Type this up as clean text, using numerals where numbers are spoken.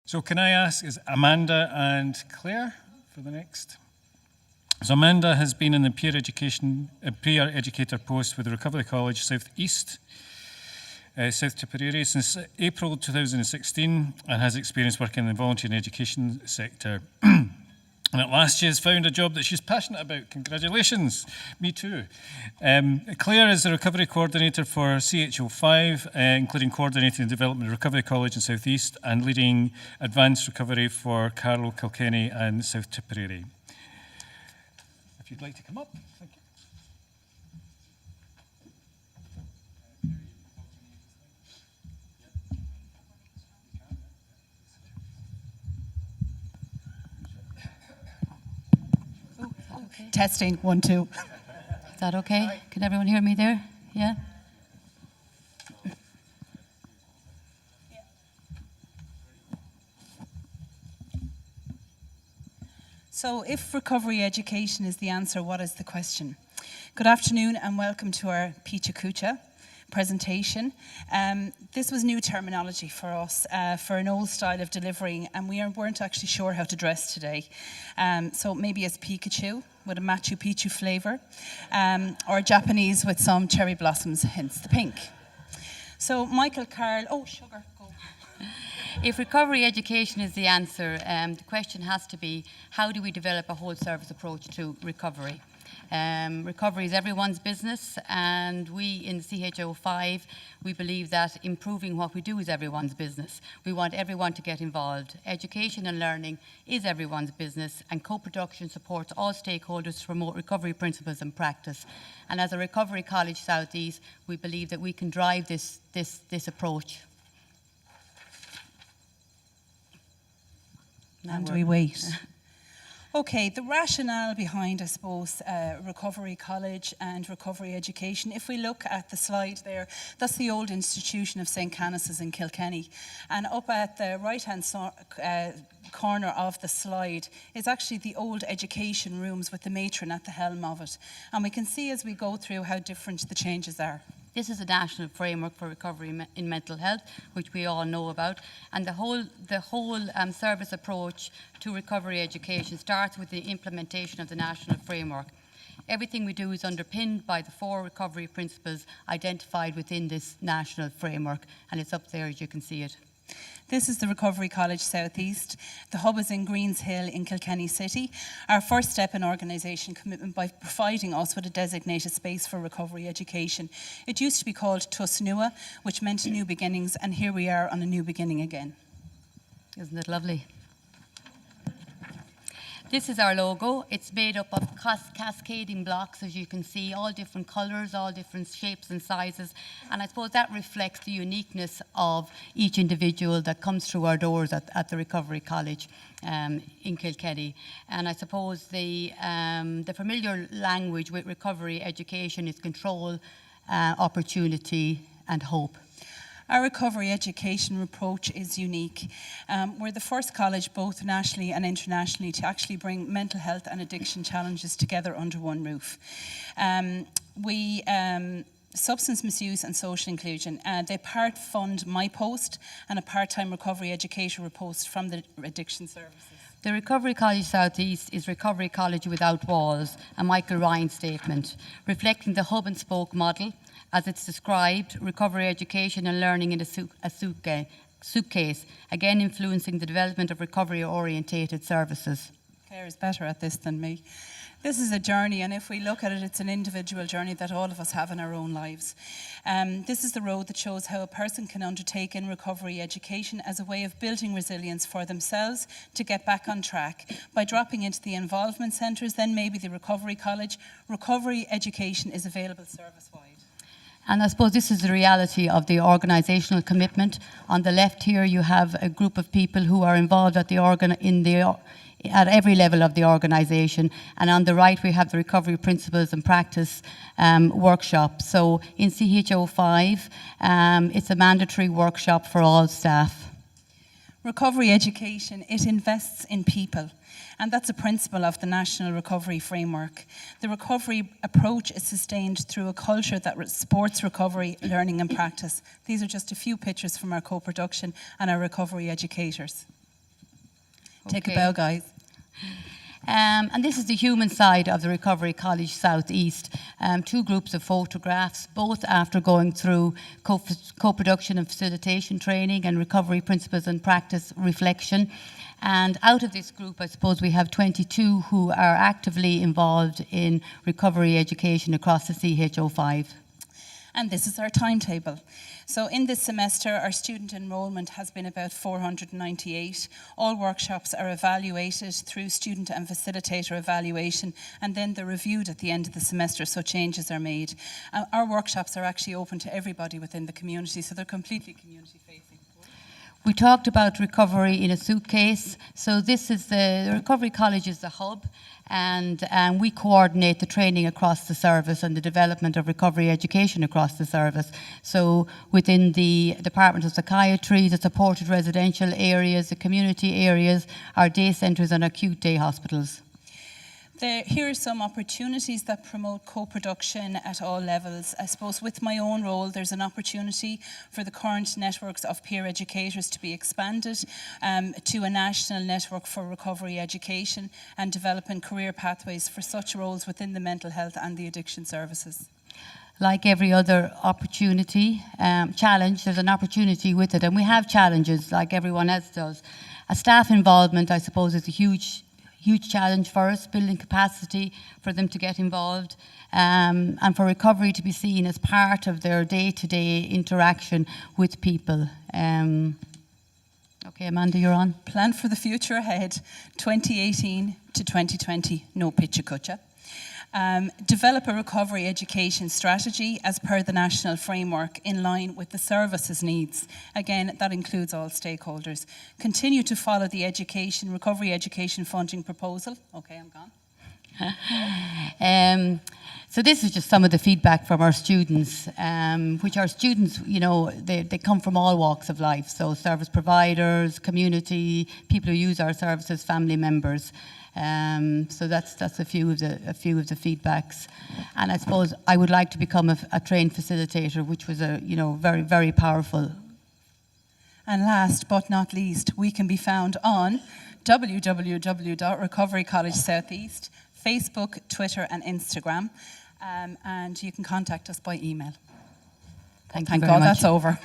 So can I ask, is Amanda and Claire for the next? So Amanda has been in the peer educator post with the Recovery College South East, South Tipperary since April 2016 and has experience working in the volunteer and education sector. And at last she has found a job that she's passionate about. Congratulations, me too. Claire is the recovery coordinator for CHO5, including coordinating the development of Recovery College in South East and leading advanced recovery for Carlow, Kilkenny and South Tipperary. If you'd like to come up, thank you. Okay. Testing, 1, 2. Is that okay? Hi. Can everyone hear me there? Yeah? So if recovery education is the answer, what is the question? Good afternoon and welcome to our Picha Kucha presentation. This was new terminology for us, for an old style of delivering, and we weren't actually sure how to dress today. So maybe as Pikachu with a Machu Picchu flavour, or Japanese with some cherry blossoms, hence the pink. So Michael Carl, oh sugar, go. If recovery education is the answer, the question has to be, how do we develop a whole service approach to recovery? Recovery is everyone's business, and we in CHO5, we believe that improving what we do is everyone's business. We want everyone to get involved. Education and learning is everyone's business, and co-production supports all stakeholders to promote recovery principles and practice. And as a Recovery College South East, we believe that we can drive this approach. And we wait. Okay, the rationale behind, I suppose, Recovery College and recovery education, if we look at the slide there, that's the old institution of St. Canice's in Kilkenny. And up at the right-hand corner of the slide is actually the old education rooms with the matron at the helm of it. And we can see as we go through how different the changes are. This is a national framework for recovery in mental health, which we all know about. And the whole service approach to recovery education starts with the implementation of the national framework. Everything we do is underpinned by the 4 recovery principles identified within this national framework. And it's up there as you can see it. This is the Recovery College South East. The hub is in Greenshill in Kilkenny City. Our first step in organisation commitment by providing us with a designated space for recovery education. It used to be called Tusnua, which meant new beginnings, and here we are on a new beginning again. Isn't it lovely? This is our logo. It's made up of cascading blocks, as you can see, all different colours, all different shapes and sizes. And I suppose that reflects the uniqueness of each individual that comes through our doors at the Recovery College in Kilkenny. And I suppose the familiar language with recovery education is control, opportunity and hope. Our recovery education approach is unique. We're the first college, both nationally and internationally, to actually bring mental health and addiction challenges together under one roof. Substance misuse and social inclusion, they part fund my post and a part-time recovery educator post from the addiction services. The Recovery College South East is Recovery College without walls, a Michael Ryan statement, reflecting the hub and spoke model. As it's described, recovery education and learning in a suitcase, again influencing the development of recovery-orientated services. Claire is better at this than me. This is a journey, and if we look at it, it's an individual journey that all of us have in our own lives. This is the road that shows how a person can undertake in recovery education as a way of building resilience for themselves to get back on track. By dropping into the involvement centres, then maybe the Recovery College, recovery education is available service-wide. And I suppose this is the reality of the organisational commitment. On the left here, you have a group of people who are involved at every level of the organisation. And on the right, we have the Recovery Principles and Practice workshop. So in CHO5, it's a mandatory workshop for all staff. Recovery education, it invests in people. And that's a principle of the National Recovery Framework. The recovery approach is sustained through a culture that supports recovery, learning and practice. These are just a few pictures from our co-production and our recovery educators. Take a Okay. bow, guys. And this is the human side of the Recovery College South East. 2 groups of photographs, both after going through co-production and facilitation training and recovery principles and practice reflection. And out of this group, I suppose we have 22 who are actively involved in recovery education across the CHO5. And this is our timetable. So in this semester, our student enrolment has been about 498. All workshops are evaluated through student and facilitator evaluation, and then they're reviewed at the end of the semester, so changes are made. Our workshops are actually open to everybody within the community, so they're completely community-facing. We talked about recovery in a suitcase. So this is the Recovery College is the hub, and we coordinate the training across the service and the development of recovery education across the service. So within the Department of Psychiatry, the supported residential areas, the community areas, our day centres and acute day hospitals. Here are some opportunities that promote co-production at all levels. I suppose with my own role, there's an opportunity for the current networks of peer educators to be expanded to a national network for recovery education and developing career pathways for such roles within the mental health and the addiction services. Like every other opportunity, challenge, there's an opportunity with it. And we have challenges like everyone else does. A staff involvement, I suppose, is a huge challenge for us, building capacity for them to get involved and for recovery to be seen as part of their day-to-day interaction with people. Okay, Amanda, you're on. Plan for the future ahead, 2018 to 2020, no pitcha kutcha. Develop a recovery education strategy as per the national framework in line with the services needs. Again, that includes all stakeholders. Continue to follow the recovery education funding proposal. Okay, I'm gone. So this is just some of the feedback from our students, which our students, you know, they come from all walks of life. So service providers, community, people who use our services, family members. So that's a few of the feedbacks, and I suppose I would like to become a trained facilitator, which was very, very powerful. And last but not least, we can be found on www.Recovery College Southeast, Facebook, Twitter, and Instagram, and you can contact us by email. Thank God, you very much. that's over.